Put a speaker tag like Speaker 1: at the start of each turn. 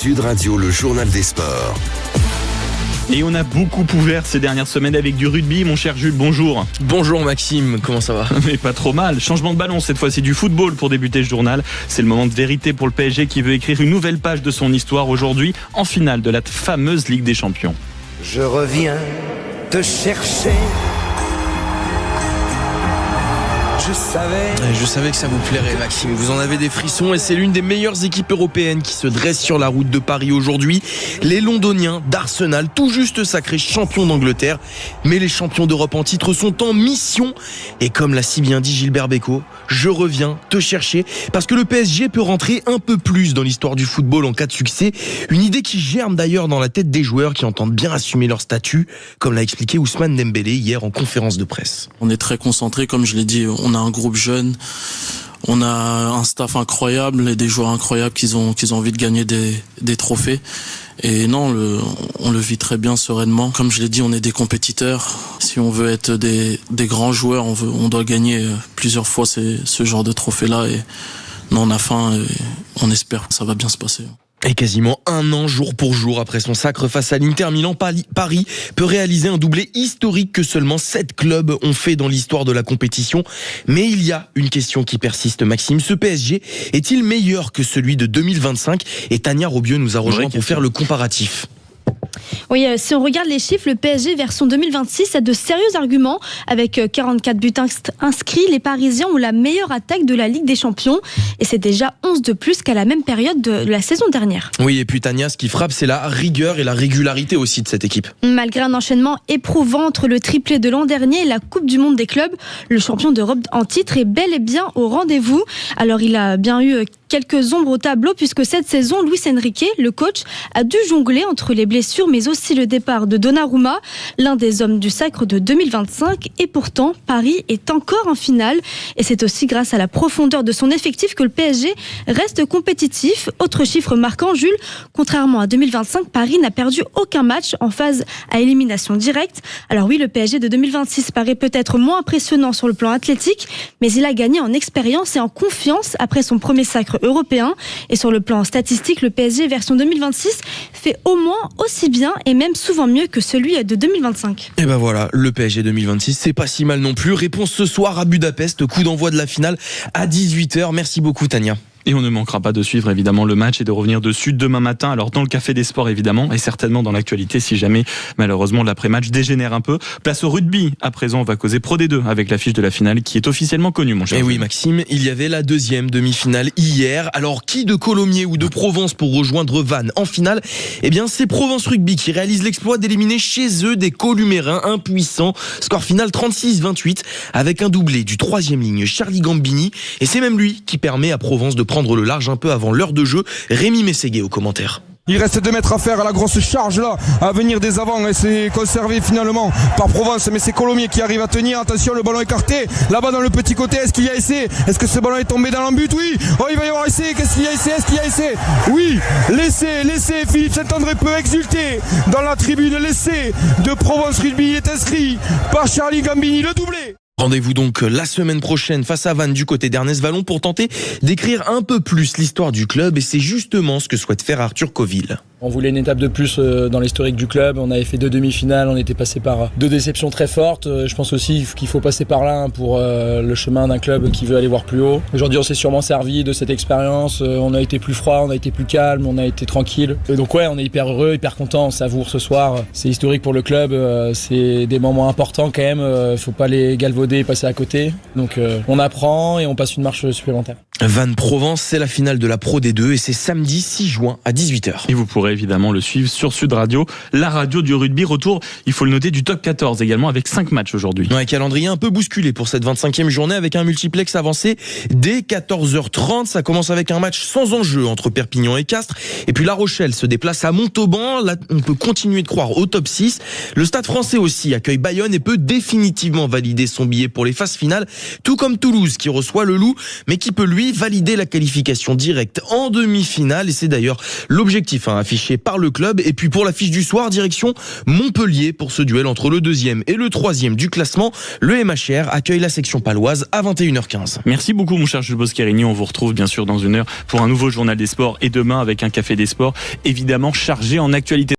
Speaker 1: Sud Radio, le journal des sports.
Speaker 2: Et on a beaucoup ouvert ces dernières semaines avec du rugby. Mon cher Jules, bonjour.
Speaker 3: Bonjour Maxime, comment ça va ?
Speaker 2: Mais pas trop mal. Changement de ballon, cette fois-ci du football pour débuter ce journal. C'est le moment de vérité pour le PSG qui veut écrire une nouvelle page de son histoire aujourd'hui en finale de la fameuse Ligue des Champions.
Speaker 4: Je reviens te chercher.
Speaker 3: Je savais que ça vous plairait Maxime, vous en avez des frissons et c'est l'une des meilleures équipes européennes qui se dresse sur la route de Paris aujourd'hui. Les Londoniens d'Arsenal, tout juste sacrés champions d'Angleterre, mais les champions d'Europe en titre sont en mission. Et comme l'a si bien dit Gilbert Bécaud, je reviens te chercher parce que le PSG peut rentrer un peu plus dans l'histoire du football en cas de succès. Une idée qui germe d'ailleurs dans la tête des joueurs qui entendent bien assumer leur statut, comme l'a expliqué Ousmane Dembélé hier en conférence de presse.
Speaker 5: On est très concentré, comme je l'ai dit, on a un groupe jeune, on a un staff incroyable et des joueurs incroyables qui ont envie de gagner des trophées. Et non, on le vit très bien sereinement. Comme je l'ai dit, on est des compétiteurs. Si on veut être des grands joueurs, on doit gagner plusieurs fois ce genre de trophée-là. Et non, on a faim et on espère que ça va bien se passer.
Speaker 3: Et quasiment un an jour pour jour après son sacre face à l'Inter Milan, Paris peut réaliser un doublé historique que seulement 7 clubs ont fait dans l'histoire de la compétition. Mais il y a une question qui persiste, Maxime. Ce PSG est-il meilleur que celui de 2025 ? Et Tania Robieux nous a rejoint pour faire le comparatif.
Speaker 6: Oui, si on regarde les chiffres, le PSG version 2026 a de sérieux arguments. Avec 44 buts inscrits, les Parisiens ont la meilleure attaque de la Ligue des Champions. Et c'est déjà 11 de plus qu'à la même période de la saison dernière.
Speaker 3: Oui, et puis Tania, ce qui frappe, c'est la rigueur et la régularité aussi de cette équipe.
Speaker 6: Malgré un enchaînement éprouvant entre le triplé de l'an dernier et la Coupe du Monde des clubs, le champion d'Europe en titre est bel et bien au rendez-vous. Alors il a bien eu quelques ombres au tableau puisque cette saison, Luis Enrique, le coach, a dû jongler entre les blessures mais aussi le départ de Donnarumma, l'un des hommes du sacre de 2025. Et pourtant, Paris est encore en finale. Et c'est aussi grâce à la profondeur de son effectif que le PSG reste compétitif. Autre chiffre marquant, Jules, contrairement à 2025, Paris n'a perdu aucun match en phase à élimination directe. Alors oui, le PSG de 2026 paraît peut-être moins impressionnant sur le plan athlétique, mais il a gagné en expérience et en confiance après son premier sacre européen. Et sur le plan statistique, le PSG version 2026 fait au moins aussi bien et même souvent mieux que celui de 2025.
Speaker 3: Et ben voilà, le PSG 2026, c'est pas si mal non plus. Réponse ce soir à Budapest, coup d'envoi de la finale à 18h. Merci beaucoup Tania.
Speaker 2: Et on ne manquera pas de suivre évidemment le match et de revenir dessus demain matin. Alors dans le Café des Sports évidemment et certainement dans l'actualité si jamais malheureusement l'après-match dégénère un peu. Place au rugby. À présent on va causer Pro D2 avec l'affiche de la finale qui est officiellement connue mon cher.
Speaker 3: Et oui Maxime, il y avait la deuxième demi-finale hier. Alors qui de Colomiers ou de Provence pour rejoindre Vannes en finale ? Eh bien c'est Provence Rugby qui réalise l'exploit d'éliminer chez eux des Columérins impuissants. Score final 36-28 avec un doublé du 3e ligne Charlie Gambini. Et c'est même lui qui permet à Provence de prendre le large un peu avant l'heure de jeu. Rémi Mességué au commentaire.
Speaker 7: Il reste 2 mètres à faire à la grosse charge là, à venir des avants et c'est conservé finalement par Provence, mais c'est Colomiers qui arrive à tenir. Attention, le ballon écarté, là-bas dans le petit côté, est-ce qu'il y a essai ? Est-ce que ce ballon est tombé dans l'embut ? Oui, oh il va y avoir essai, qu'est-ce qu'il y a essai ? Est-ce qu'il y a essai ? Oui, l'essai, Philippe Saint-André peut exulter dans la tribune, l'essai de Provence Rugby est inscrit par Charlie Gambini, le doublé.
Speaker 3: Rendez-vous donc la semaine prochaine face à Vannes du côté d'Ernest Vallon pour tenter d'écrire un peu plus l'histoire du club et c'est justement ce que souhaite faire Arthur Coville.
Speaker 8: On voulait une étape de plus dans l'historique du club, on avait fait 2 demi-finales, on était passé par 2 déceptions très fortes. Je pense aussi qu'il faut passer par là pour le chemin d'un club qui veut aller voir plus haut. Aujourd'hui on s'est sûrement servi de cette expérience, on a été plus froid, on a été plus calme, on a été tranquille. Et donc ouais, on est hyper heureux, hyper content, on savoure ce soir. C'est historique pour le club, c'est des moments importants quand même, faut pas les galvauder et passer à côté. Donc on apprend et on passe une marche supplémentaire.
Speaker 3: Vannes Provence, c'est la finale de la Pro D2 et c'est samedi 6 juin à 18h.
Speaker 2: Et vous pourrez évidemment le suivre sur Sud Radio, la radio du rugby. Retour, il faut le noter, du top 14 également avec 5 matchs aujourd'hui.
Speaker 3: Un calendrier un peu bousculé pour cette 25e journée avec un multiplex avancé dès 14h30. Ça commence avec un match sans enjeu entre Perpignan et Castres. Et puis La Rochelle se déplace à Montauban. Là, on peut continuer de croire au top 6. Le Stade Français aussi accueille Bayonne et peut définitivement valider son billet pour les phases finales. Tout comme Toulouse qui reçoit le Loup, mais qui peut lui lui, valider la qualification directe en demi-finale. Et c'est d'ailleurs l'objectif affiché par le club. Et puis pour l'affiche du soir, direction Montpellier pour ce duel entre le 2e et le 3e du classement. Le MHR accueille la section paloise à 21h15.
Speaker 2: Merci beaucoup mon cher Jules Boscarini. On vous retrouve bien sûr dans une heure pour un nouveau journal des sports et demain avec un café des sports évidemment chargé en actualité.